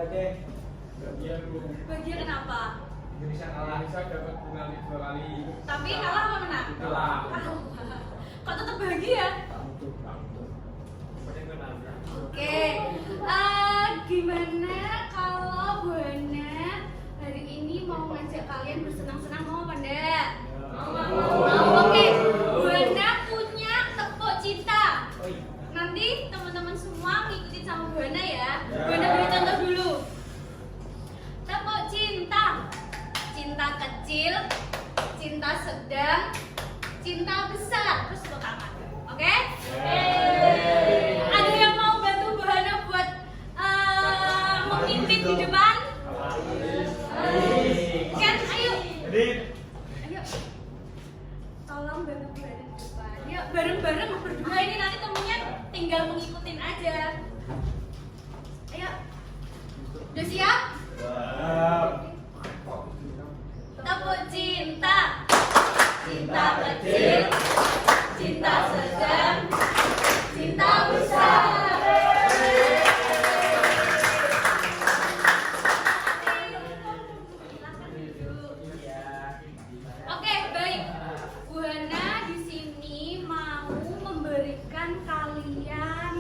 deh. Bagian kenapa? Indonesia kalah. Indonesia dapat penalti 2 kali. Tapi kalah apa menang? Kalah. Kok tetap bahagia? Oke, gimana kalau Bu Hana hari ini mau ngajak kalian bersenang-senang, mau apa enggak? Mau. Oke, Bu Hana punya tepuk cinta. Nanti teman-teman semua ngikutin sama Bu Hana ya. Bu Hana beri contoh dulu. Tepuk cinta. Cinta kecil, cinta sedang, cinta besar. Terus tepuk tangan. Oke? Ada yang mau bantu Bu Hana buat memimpin di depan? Kan, ayo. Ayo. Tolong bantu Bu Hana di depan. Yuk, bareng-bareng berdua ini nanti temunya tinggal mengikutin aja. Ayo. Udah siap? Tepuk cinta. Cinta kecil, cinta sedang, cinta besar. Oke, baik. Bu Hana di sini mau memberikan kalian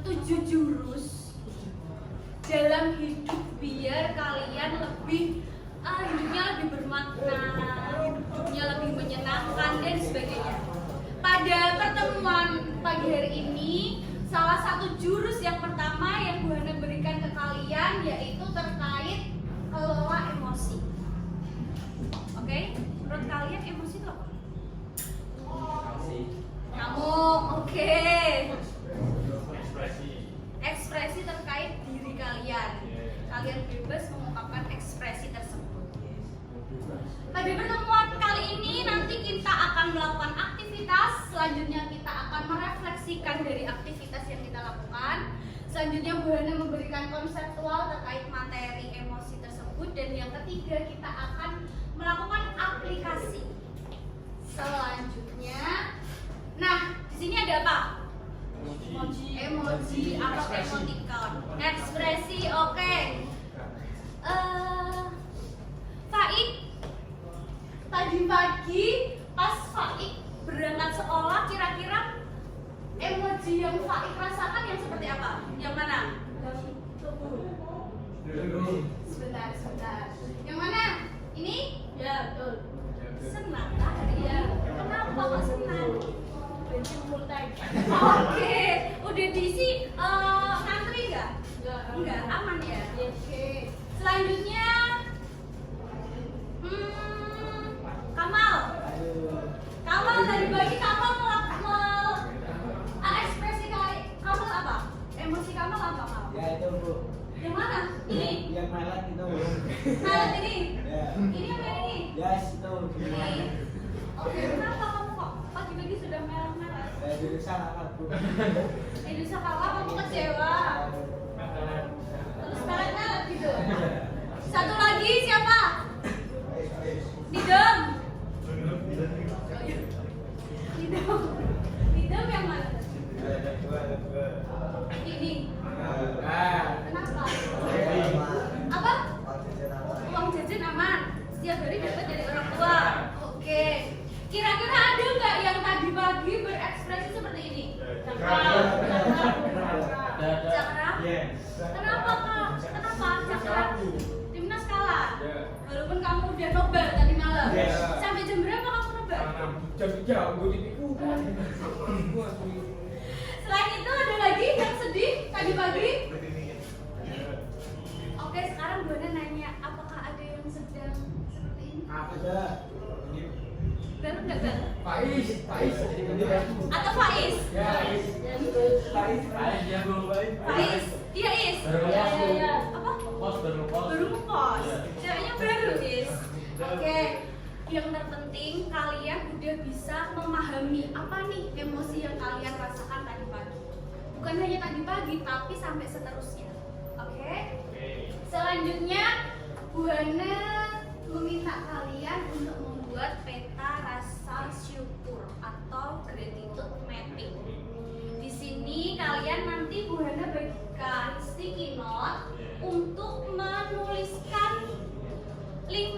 7 jurus dalam hidup biar kalian lebih hidupnya lebih bermakna, hidupnya lebih menyenangkan dan sebagainya. Pada pertemuan pagi hari ini, salah satu jurus yang pertama yang Bu Hana berikan ke kalian yaitu terkait kelola emosi. Oke, menurut kalian emosi itu apa? Kamu, oke. Ekspresi terkait diri kalian. Kalian bebas mengungkapkan ekspresi tersebut. Pada pertemuan kali ini nanti kita akan melakukan aktivitas. Selanjutnya kita akan merefleksikan dari aktivitas yang kita lakukan. Selanjutnya Bu Hana memberikan konseptual terkait materi emosi tersebut. Dan yang ketiga kita akan melakukan aplikasi. Selanjutnya, nah di sini ada apa? Emoji atau emoticon. Ekspresi, oke. Faik, tadi pagi pas Faik berangkat sekolah, kira-kira emoji yang Faik rasakan yang seperti apa? Yang mana? Sebentar. Yang mana? Ini? Ya, betul. Senang lah ya. Kenapa kok senang? Bensin full tank. Oke, udah diisi ngantri nggak? Enggak, aman ya. Oke. Selanjutnya, Kamal tadi pagi Kamal ekspresi Kamal apa? Emosi Kamal apa, Kamal? Ya itu Bu. Yang mana? Ini? Yang melet itu. Melet ini? Ya. Ini apa ini? Yes itu. Ini. Oke, kenapa kamu kok pagi-pagi sudah merah-merah? Indonesia kalah Bu. Indonesia kalah, kamu kecewa. Terus melet-melet gitu. Satu lagi siapa? Didom. Didom yang mana? Ini. Kenapa? Apa? Uang jajan aman. Setiap hari dapat dari orang tua. Oke. Kira-kira ada nggak yang tadi pagi berekspresi seperti ini? Cakra. Kenapa Kak? Kenapa Cakra? Timnas kalah. Walaupun kamu udah nobar tadi malam. Sampai jam berapa kamu nobar? Jam 3 gue jadi Selain itu ada lagi yang sedih tadi pagi? Oke, sekarang Bu Hana nanya, apakah ada yang sedang seperti ini? Ada. Galak nggak galak? Faiz. Atau Faiz? Ya, Faiz ya Bu. Faiz, dia Is. Ya. Apa? Baru ngepos. Ceweknya baru Is. Oke. Yang terpenting kalian udah bisa memahami apa nih emosi yang kalian rasakan tadi pagi. Bukan hanya tadi pagi, tapi sampai seterusnya. Oke? Selanjutnya Bu Hana meminta kalian untuk membuat peta rasa syukur atau gratitude mapping. Di sini kalian nanti Bu Hana bagikan sticky note untuk menuliskan 5-10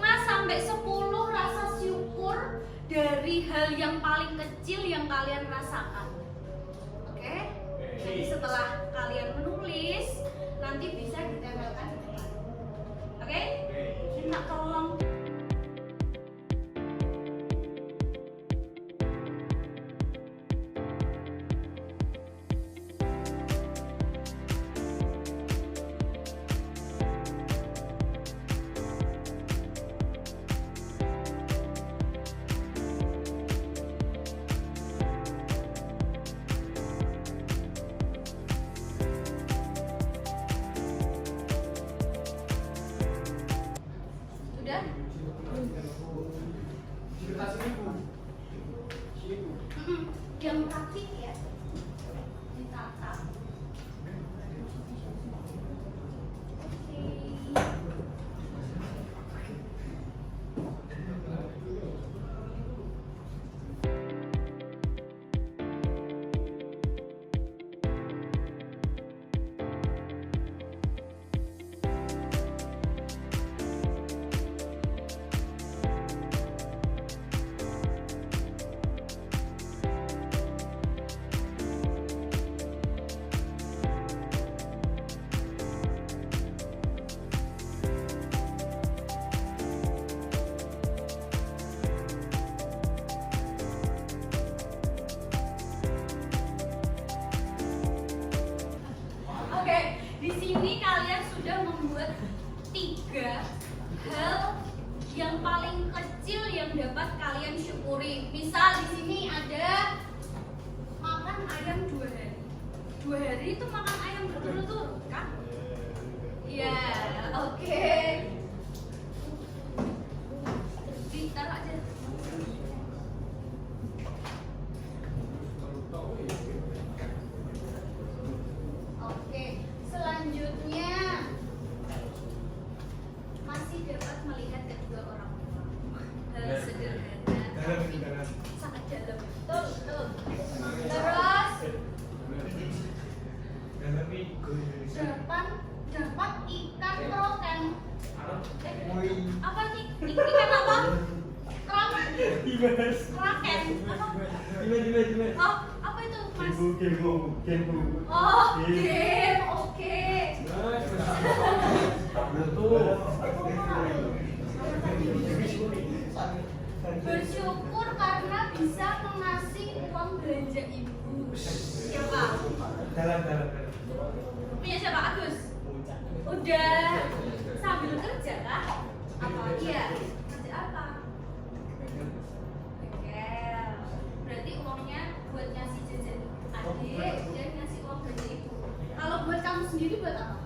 rasa syukur dari hal yang paling kecil yang kalian rasakan. Oke? Jadi setelah kalian menulis, nanti bisa ditempelkan di depan. Oke? Minta tolong. Sudah? Cerita sini, Bu. Sini, Bu. Yang praktik ya, ditata. Oke, di sini kalian sudah membuat 3 hal yang paling kecil yang dapat kalian syukuri. Misal di sini ada makan ayam 2 hari. 2 hari itu makan ayam berturut-turut kan? Iya, oke. Ditaruh aja. Oke, selanjutnya masih dapat melihat kedua orang tua. Hal sederhana, sangat dalam. Tuh. Terus dapat ikan kroken. Apa sih? Ikan apa? Kraken. Kraken. Apa? Oh, apa itu, Mas? Game. Oh, game. Oke. Bersyukur karena bisa mengasih uang belanja ibu. Siapa? Dalam. Punya siapa? Agus? Udah sambil kerja kah? Apa? Iya. Kerja apa? Oke. Berarti uangnya buat ngasih jajan adik dan ngasih uang belanja ibu. Kalau buat kamu sendiri buat apa?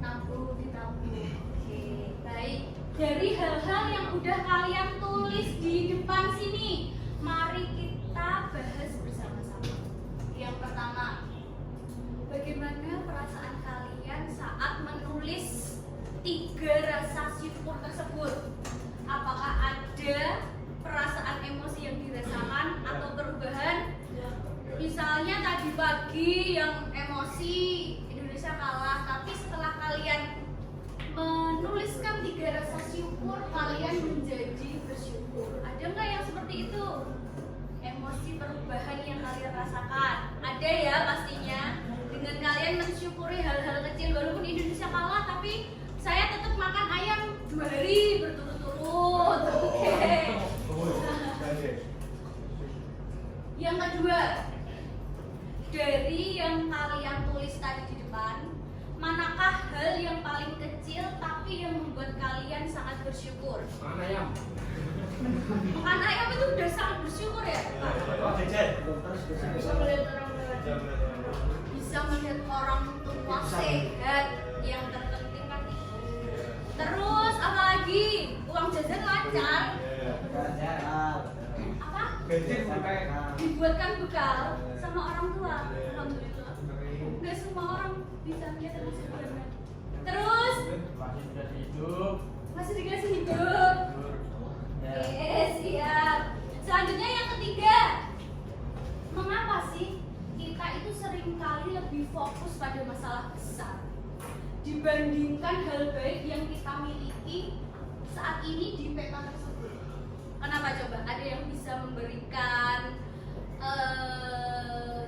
Nabung, ditabung. Oke, baik. Dari hal-hal yang udah kalian tulis di depan sini, mari kita bahas bersama-sama. Yang pertama, bagaimana perasaan kalian saat menulis 3 rasa syukur tersebut? Apakah ada perasaan emosi yang dirasakan atau perubahan? Misalnya tadi pagi yang emosi Indonesia kalah, tapi setelah kalian menuliskan 3 rasa syukur, kalian menjadi bersyukur. Ada nggak yang seperti itu? Emosi perubahan yang kalian rasakan ada ya pastinya. Dengan kalian mensyukuri hal-hal kecil, walaupun Indonesia kalah, tapi saya tetap makan ayam 2 hari berturut-turut. Oke. Yang kedua, dari yang kalian tulis tadi di depan, manakah hal yang paling kecil tapi yang membuat kalian sangat bersyukur? Makan ayam. Makan ayam itu udah sangat bersyukur ya? Bisa melihat orang tua, bisa melihat orang tua sehat, yang terpenting kan itu. Terus apa lagi? Uang jajan lancar. Apa? Dibuatkan bekal sama orang tua. Alhamdulillah. Nggak semua orang bisa lihat dan masih benar. Terus masih dikasih hidup. Siap. Selanjutnya yang ketiga, mengapa sih kita itu seringkali lebih fokus pada masalah besar dibandingkan hal baik yang kita miliki saat ini di peta tersebut. Kenapa coba? Ada yang bisa memberikan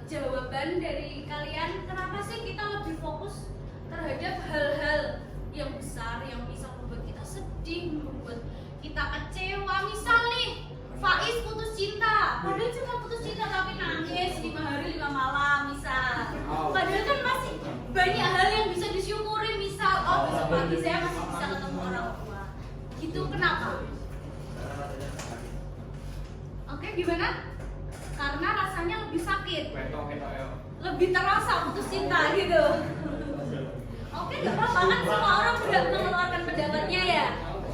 jawaban dari kalian? Kenapa sih kita lebih fokus terhadap hal-hal yang besar yang bisa membuat kita sedih, membuat kita kecewa? Misal nih, Faiz putus cinta, padahal cuma putus cinta tapi nangis 5 hari 5 malam misal. Padahal kan masih banyak hal yang bisa disyukuri, misal besok pagi saya masih bisa ketemu orang tua. Gitu kenapa? Oke, gimana? Karena rasanya lebih sakit, lebih terasa putus cinta gitu. Oke, gak apa-apa kan semua orang berhak mengeluarkan pendapatnya ya.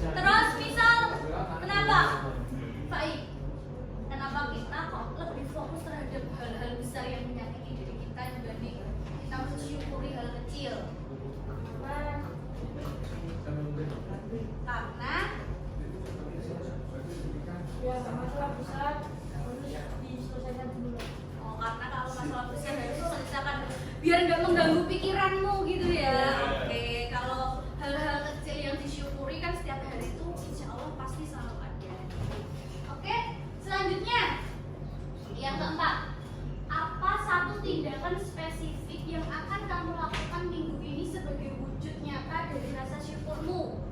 Terus misal kenapa? Baik, kenapa kita kok lebih fokus terhadap hal-hal besar yang menyakiti diri kita dibanding kita mensyukuri hal kecil? Karena ya masalah besar harus diselesaikan dulu. oh, karena kalau masalah besar harus diselesaikan biar nggak mengganggu pikiranmu gitu ya. Oke, kalau hal-hal kecil yang disyukuri kan setiap hari itu insya Allah pasti selalu ada. Oke, selanjutnya yang keempat, apa satu tindakan spesifik yang akan kamu lakukan minggu ini sebagai wujud nyata dari rasa syukurmu?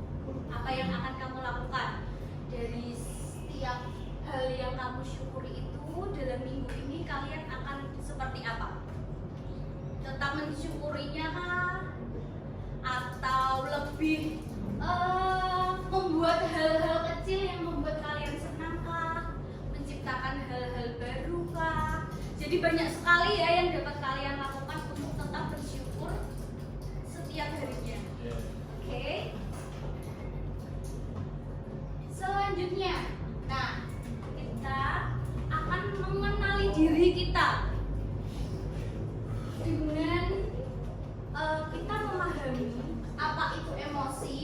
Apa yang akan kamu lakukan dari setiap hal yang kamu syukuri itu dalam minggu ini? Kalian akan seperti apa? Tetap mensyukurinya kah? Atau lebih membuat hal-hal kecil yang membuat kalian senang kah? Menciptakan hal-hal baru kah? Jadi banyak sekali ya yang dapat kalian lakukan untuk tetap bersyukur setiap harinya. Oke. Selanjutnya, nah kita akan mengenali diri kita dengan kita memahami apa itu emosi,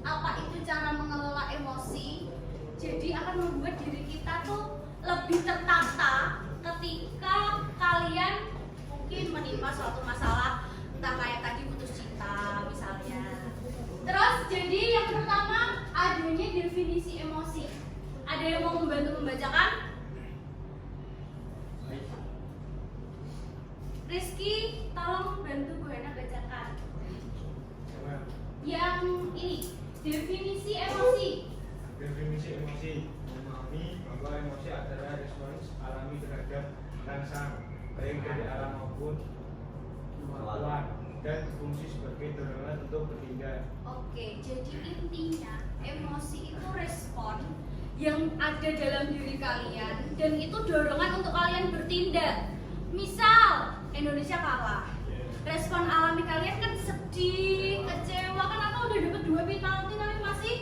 apa itu cara mengelola emosi. Jadi akan membuat diri kita tuh lebih tertata ketika kalian mungkin menimpa suatu masalah, entah kayak tadi putus cinta misalnya. Terus jadi yang pertama adanya definisi emosi. Ada yang mau membantu membacakan? Rizky, tolong bantu Bu Hana bacakan. Yang ini, definisi emosi. Definisi emosi memahami bahwa emosi adalah respons alami terhadap rangsang baik dari alam maupun kemampuan dan berfungsi sebagai dorongan untuk bertindak. Oke, jadi intinya emosi itu respon yang ada dalam diri kalian dan itu dorongan untuk kalian bertindak. Misal Indonesia kalah, respon alami kalian kan sedih, kecewa, kenapa udah dapat 2 penalti tapi masih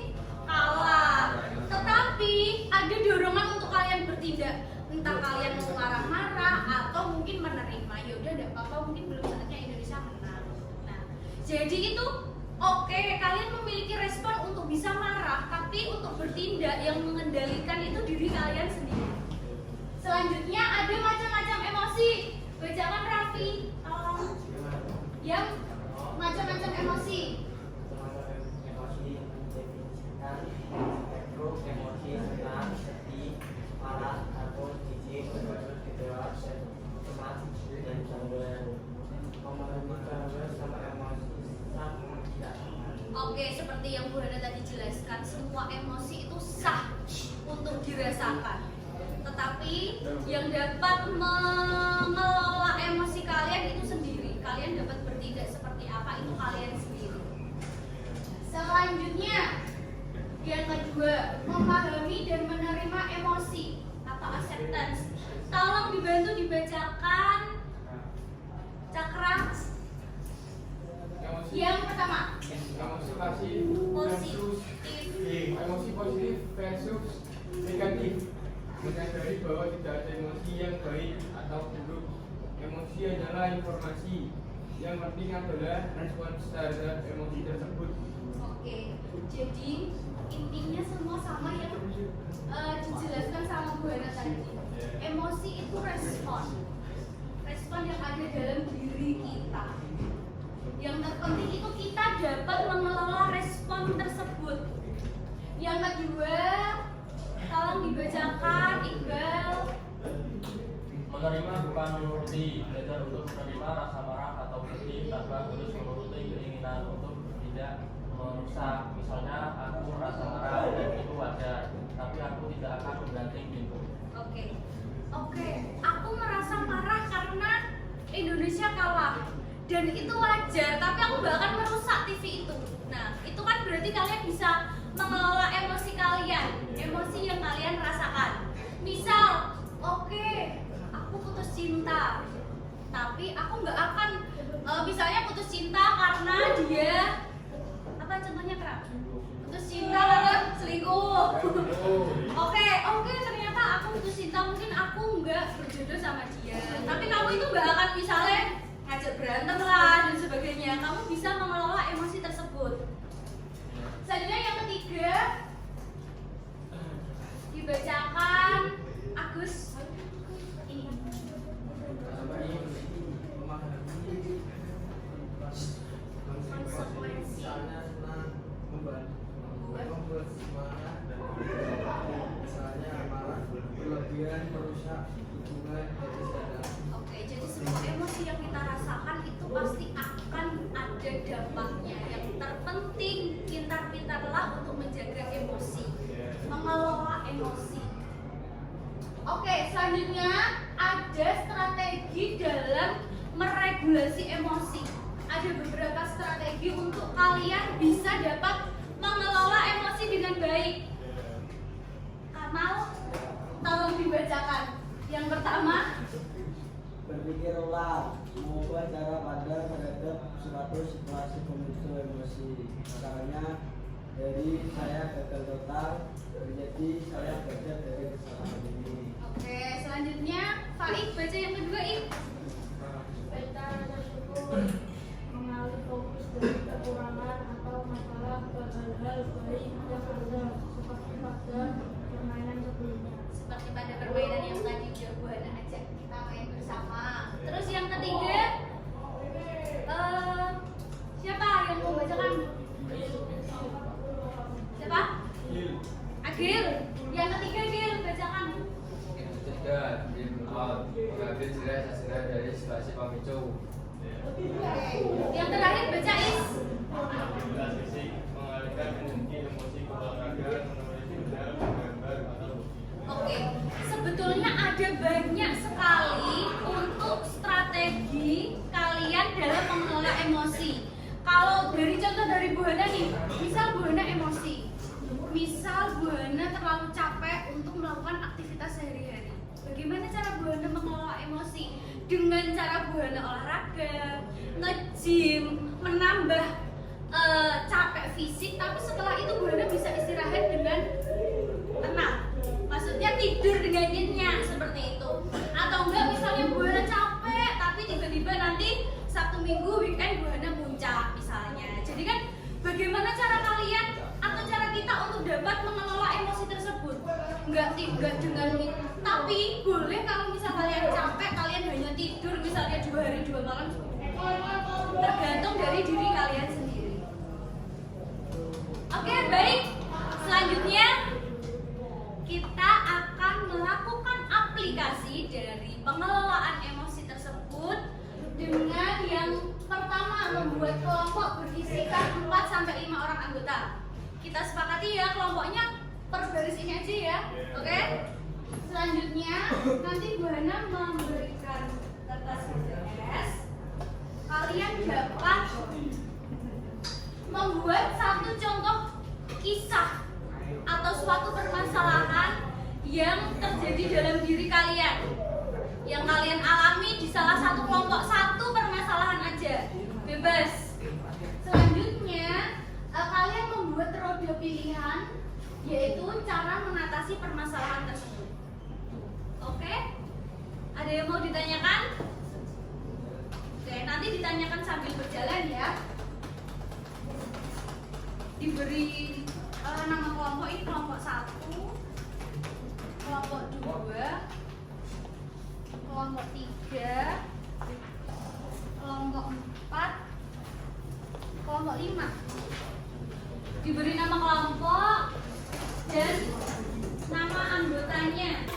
kalah. Tetapi ada dorongan untuk kalian bertindak, entah kalian mau marah-marah atau mungkin menerima. Ya udah, enggak apa-apa, mungkin belum saatnya Indonesia menang. Nah, jadi itu oke, kalian memiliki respon untuk bisa marah, tapi untuk bertindak yang mengendalikan itu diri kalian sendiri. Selanjutnya ada macam-macam emosi. Bacakan Raffi, tolong. Yang macam-macam emosi. Emosi mendefinisikan spektrum emosi senang, sedih, marah, takut, jijik, kecewa, cemas, dan gangguan. Memahami bahwa sama emosi sama tidak sama. Oke, seperti yang Bu Hana tadi jelaskan, semua emosi itu sah untuk dirasakan. Tetapi yang dapat mengelola emosi kalian itu sendiri. Kalian dapat bertindak seperti apa itu kalian sendiri. Selanjutnya, yang kedua, memahami dan menerima emosi atau acceptance. Tolong dibantu dibacakan Cakra. Yang pertama, Emosi positif. Emosi positif versus negatif. Menyadari bahwa tidak ada emosi yang baik atau buruk. Emosi hanyalah informasi. Yang penting adalah respons terhadap emosi tersebut. Oke, jadi intinya semua sama yang dijelaskan sama Bu Hana tadi. Emosi itu respon yang ada dalam diri kita. Yang kedua, tolong dibacakan Iqbal. Menerima bukan menuruti, belajar untuk menerima rasa marah atau sedih tanpa harus menuruti keinginan untuk tidak merusak. Misalnya aku merasa marah dan itu wajar, tapi aku tidak akan mengganting pintu. Oke, aku merasa marah karena Indonesia kalah dan itu wajar, tapi aku gak akan merusak TV itu. Nah, itu kan berarti kalian bisa mengelola emosi kalian, emosi yang kalian rasakan. Misal, oke, aku putus cinta, tapi aku nggak akan misalnya putus cinta karena dia apa contohnya Kak? Putus cinta karena selingkuh. Oke, ternyata aku putus cinta, mungkin aku nggak berjodoh sama dia, tapi kamu itu nggak akan misalnya ngajak berantem lah dan sebagainya. Kamu bisa mengelola emosi tersebut. Selanjutnya yang ketiga, dibacakan Agus. Ini konsekuensi membuat semangat dan misalnya marah berlebihan merusak hubungan jadi sadar. Oke, jadi semua emosi yang kita rasakan itu pasti akan ada dampaknya. Yang terpenting, pintar-pintarlah untuk menjaga emosi, mengelola emosi. Oke, selanjutnya ada strategi dalam meregulasi emosi. Ada beberapa strategi untuk kalian bisa dapat mengelola emosi dengan baik. Kamal, tolong dibacakan. Yang pertama, Berpikir ulang, mengubah cara pandang terhadap suatu situasi pemicu emosi. Misalnya dari saya gagal total menjadi saya belajar dari kesalahan ini. oke, selanjutnya Faik baca yang kedua Ik. Kita bersyukur mengalih fokus dari kekurangan atau masalah ke hal-hal baik yang ada seperti pada permainan sebelumnya. Seperti pada permainan yang tadi udah Buana ajak kita main bersama. Terus yang ketiga, siapa yang mau bacakan? Siapa? Agil. Yang ketiga Gil, bacakan. Yang ketiga, mengambil jelas hasil dari situasi pemicu. Yang terakhir baca Is. Aktivitas fisik, mengalihkan energi emosi ke olahraga, menulis jurnal, menggambar atau Oke, sebetulnya ada banyak sekali untuk strategi kalian dalam mengelola emosi. Kalau dari contoh dari Buana nih, misal Buana emosi, misal Buana terlalu capek untuk melakukan aktivitas sehari-hari. Bagaimana cara Buana mengelola emosi? Dengan cara Buana olahraga, nge-gym, menambah capek fisik, tapi setelah itu Buana bisa istirahat dengan tenang. Maksudnya tidur dengan nyenyak seperti itu. Atau enggak misalnya Buana capek tapi tiba-tiba nanti Sabtu Minggu weekend Buana puncak misalnya. Jadi kan bagaimana cara kalian atau cara kita untuk dapat mengelola emosi tersebut? Enggak dengan tapi boleh kalau misal kalian capek kalian hanya tidur misalnya 2 hari 2 malam, tergantung dari diri kalian sendiri. Oke, baik. Selanjutnya kita akan melakukan aplikasi dari pengelolaan emosi tersebut dengan yang pertama membuat kelompok berisikan 4-5 orang anggota. Kita sepakati ya kelompoknya per baris ini aja ya, oke? Selanjutnya nanti Buana memberikan kertas HVS. Kalian dapat membuat satu contoh kisah atau suatu permasalahan yang terjadi dalam diri kalian, yang kalian alami di salah satu kelompok, satu permasalahan aja, bebas. Selanjutnya kalian membuat roda pilihan, yaitu cara mengatasi permasalahan tersebut. Oke? Ada yang mau ditanyakan? Oke, nanti ditanyakan sambil berjalan ya. Diberi nama kelompok ini kelompok 1, kelompok 2, kelompok 3, kelompok 4, kelompok 5. Diberi nama kelompok, dan nama anggotanya.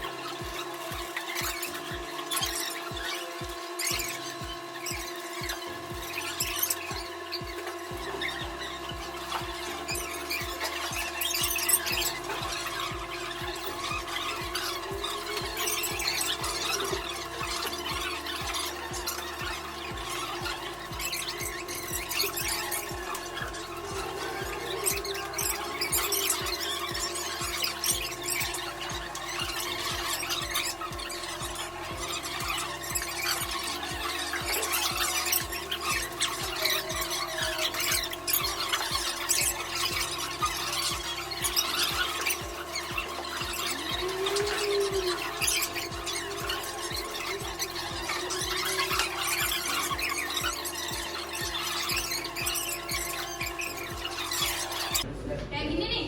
Kayak gini nih.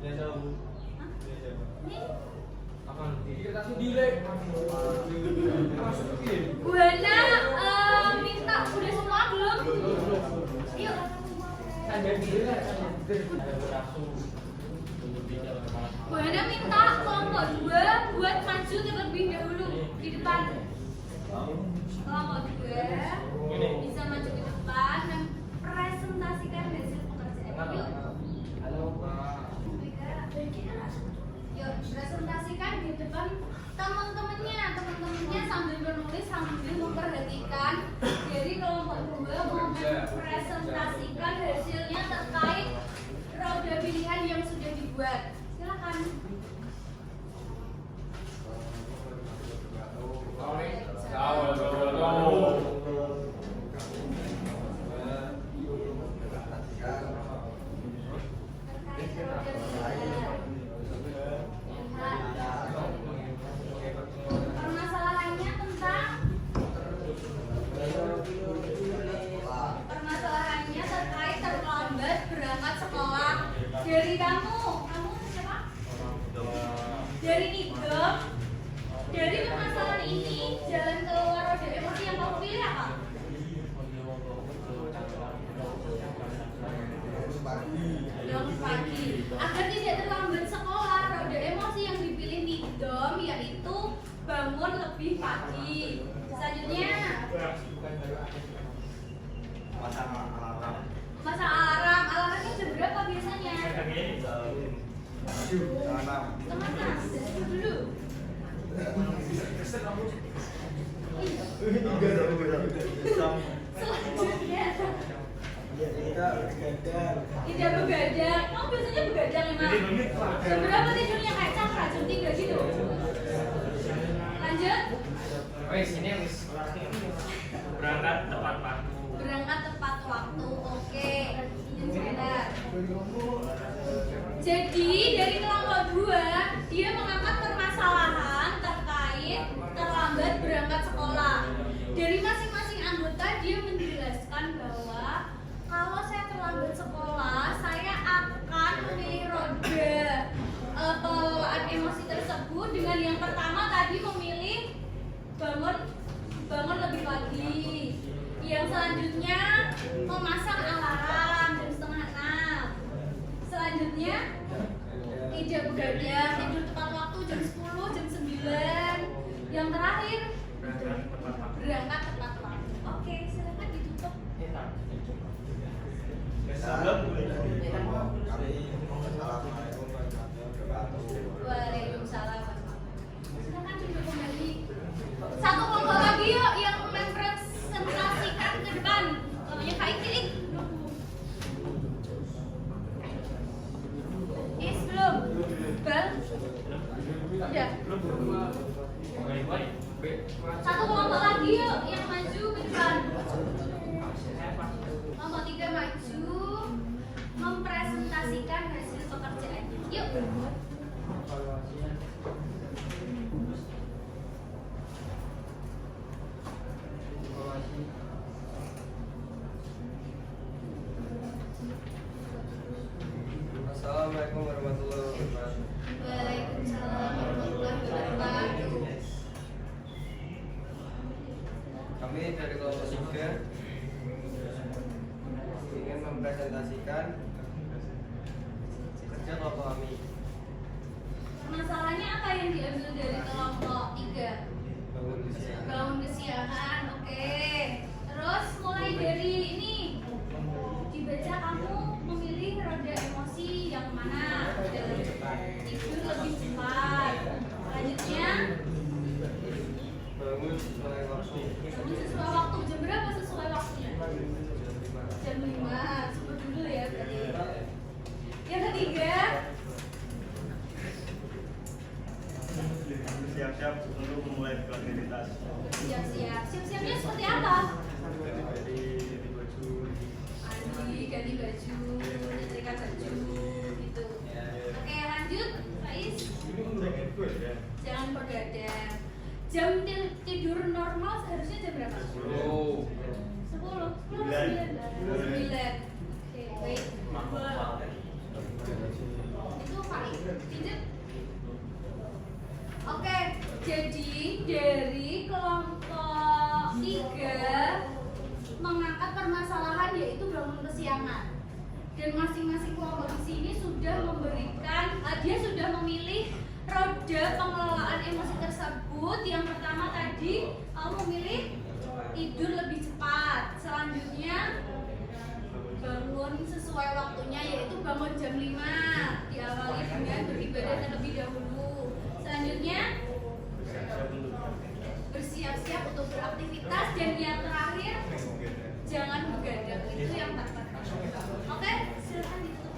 Dia jauh. Hah? Dia jauh. Ini Akan Kita sih delay. Masukin. Buana minta udah semua belum? Yuk. Ada delay. Ada berasu untuk tidak bermalas. Buana minta kelompok 2 buat maju terlebih dahulu di depan. Kelompok 2 bisa maju ke depan dan presentasikan hasil pekerjaan. Yuk. Yuk, presentasikan di depan teman-temannya sambil menulis sambil memperhatikan. Jadi kelompok 2 mau mempresentasikan hasilnya terkait roda pilihan yang sudah dibuat. Silakan. Permasalahannya terkait terlambat berangkat sekolah. Dari kamu siapa? Dari Nidom. Dari permasalahan ini, jalan keluar roda emosi yang kamu pilih apa? Yang pagi. Agar tidak terlambat sekolah, roda emosi yang dipilih Nidom yaitu bangun lebih pagi. Selanjutnya, pasang alarm. masang alarm. Alarmnya jam berapa biasanya? Setengah 6 dulu. Selanjutnya, tidak begadang. Kamu biasanya begadang emang? Jam berapa tidurnya kayak cakra? Jam 3 gitu. Lanjut. Sini berangkat tepat waktu. Berangkat tepat waktu. Oke. Izin sebentar. Jadi dari kelompok 2 dia mengangkat permasalahan terkait terlambat berangkat sekolah. Dari masing-masing anggota dia menjelaskan bahwa kalau saya terlambat sekolah, saya akan memilih roda pengelolaan emosi tersebut dengan yang pertama tadi memilih bangun lebih pagi. Yang selanjutnya memasang alarm jam setengah 6. Selanjutnya tidak begadang, tidur tepat waktu jam 10, jam 9. Yang terakhir berangkat tepat waktu. Oke, silakan ditutup. Waalaikumsalam. Silakan duduk kembali. Satu kelompok lagi yuk yang mempresentasikan ke depan. Namanya Kak Ikilik. Belum. Bel? Udah. Satu kelompok lagi yuk yang maju ke depan. Kelompok 3 maju mempresentasikan hasil pekerjaan. Yuk. Assalamualaikum warahmatullahi wabarakatuh. Waalaikumsalam warahmatullahi wabarakatuh. Kami dari kelompok 3 ingin mempresentasikan Siap Pak Fahmi. Masalahnya apa yang diambil dari kelompok 3? Bangun kesiangan, oke. Terus mulai dari ini dibaca, kamu memilih roda emosi yang mana? Tidur lebih cepat. Selanjutnya Bangun sesuai waktu. bangun sesuai waktu. Jam berapa sesuai waktunya? Jam 5. Sebut dulu ya berarti. Yang ketiga, siap-siap sebelum memulai aktivitas. siap-siap. Siap-siapnya seperti apa? Ganti baju, menyetrika baju, gitu. Oke, lanjut, Faiz. Jangan begadang. Jam tidur normal seharusnya jam berapa? 10. 9. Oke, baik. Itu Faiz. Lanjut. Oke, jadi dari kelompok 3 mengangkat permasalahan yaitu bangun kesiangan. Dan masing-masing kelompok di sini sudah memberikan, dia sudah memilih roda pengelolaan emosi tersebut. Yang pertama tadi kamu memilih tidur lebih cepat. Selanjutnya bangun sesuai waktunya yaitu bangun jam 5. Diawali dengan beribadah terlebih dahulu. Selanjutnya bersiap-siap untuk beraktivitas, dan yang terakhir jangan begadang. Itu yang terpenting. Oke, silakan ditutup.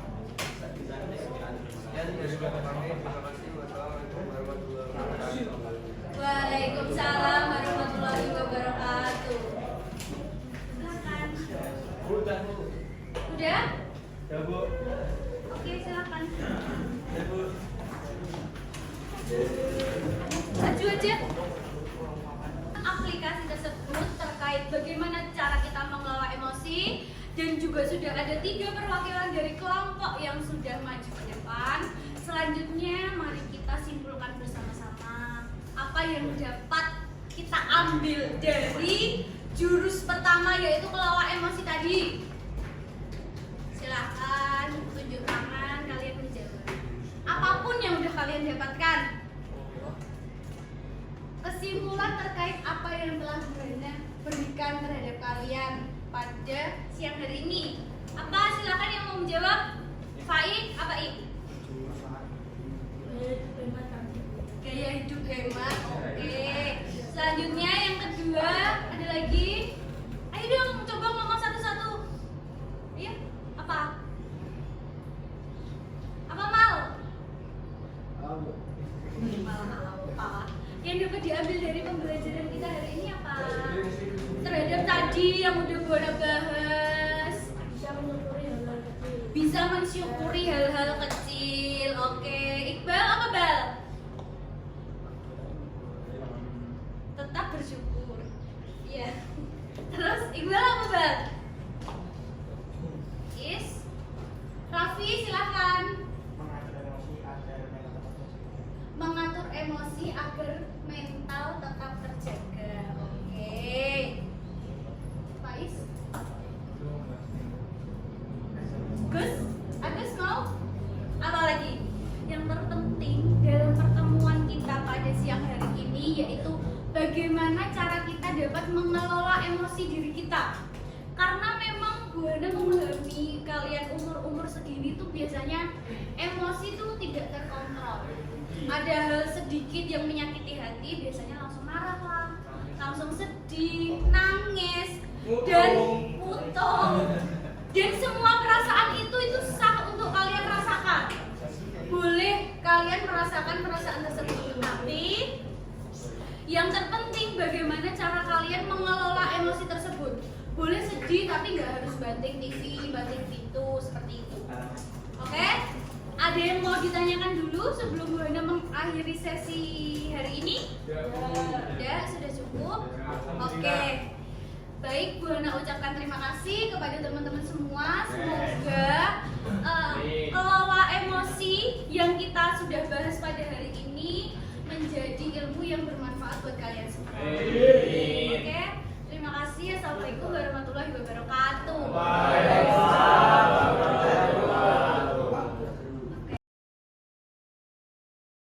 Waalaikumsalam warahmatullahi wabarakatuh. Silakan. Udah? Ya Bu. Oke, silakan. Ya Bu. Maju aja. Aplikasi tersebut terkait bagaimana cara kita mengelola emosi, dan juga sudah ada 3 perwakilan dari kelompok yang sudah maju ke depan. Selanjutnya mari kita simpulkan bersama-sama apa yang dapat kita ambil dari jurus pertama yaitu kelola emosi tadi. Silakan tunjuk tangan, kalian menjawab. Apapun yang udah kalian dapatkan. Kesimpulan terkait apa yang telah Buana berikan terhadap kalian pada siang hari ini. Apa? Silakan yang mau menjawab. Faik, apa Ik? Gaya hidup hemat. Oke. Selanjutnya yang kedua ada lagi. Ayo dong, coba ngomong satu-satu. Iya? Apa? Apa Mal? Apa? Yang dapat diambil dari pembelajaran kita hari ini apa? Terhadap tadi yang udah Buana bahas, bisa mensyukuri hal-hal kecil. Oke, Iqbal apa Bal? Tetap bersyukur. Iya. Terus Iqbal apa Bal? Is. Raffi silakan. Mengatur emosi agar mental tetap terjaga. Oke. Faiz. Agus mau? Apa lagi? Yang terpenting dalam pertemuan kita pada siang hari ini yaitu bagaimana cara kita dapat mengelola emosi diri kita. Karena memang Buana memahami kalian umur-umur segini tuh biasanya emosi tuh tidak terkontrol. Ada hal sedikit yang menyakiti hati, biasanya langsung marah lah, langsung sedih, nangis, dan putung. Dan semua perasaan itu sah untuk kalian rasakan. Boleh kalian merasakan perasaan tersebut, tapi yang terpenting bagaimana cara kalian mengelola emosi tersebut. Boleh sedih tapi nggak harus banting TV, banting pintu seperti itu. Oke? Ada yang mau ditanyakan dulu sebelum Buana mengakhiri sesi hari ini? Sudah cukup. Oke. Baik, Buana ucapkan terima kasih kepada teman-teman semua. Semoga